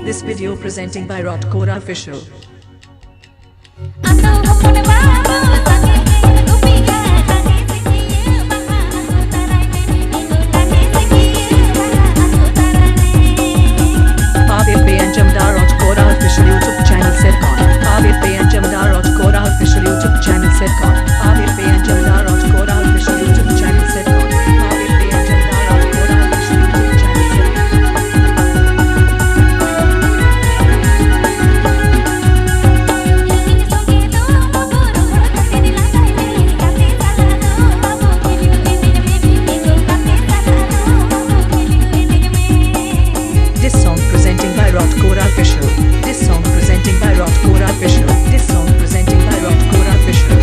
This video presenting by KORA official. KORA official YouTube channel KORA official YouTube channel KORA official YouTube channel This song presenting by KORA official. This song presenting by KORA official. This song presenting by KORA official.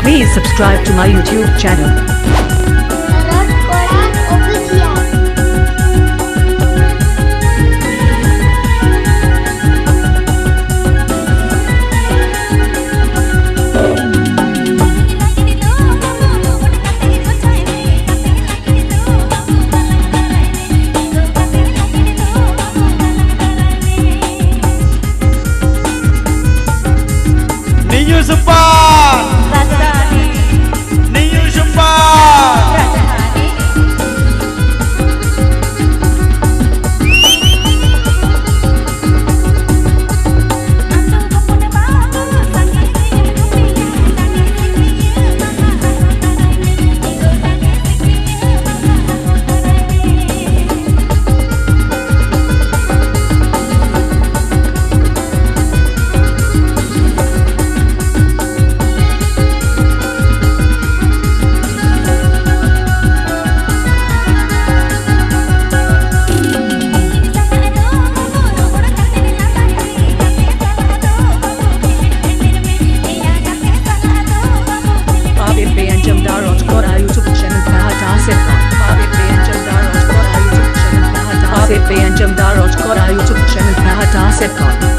Please subscribe to my YouTube channel. 𝙍𝙊𝙏 𝙆𝙊𝙃 𝙍𝙗 YouTube channel 𝙍𝙗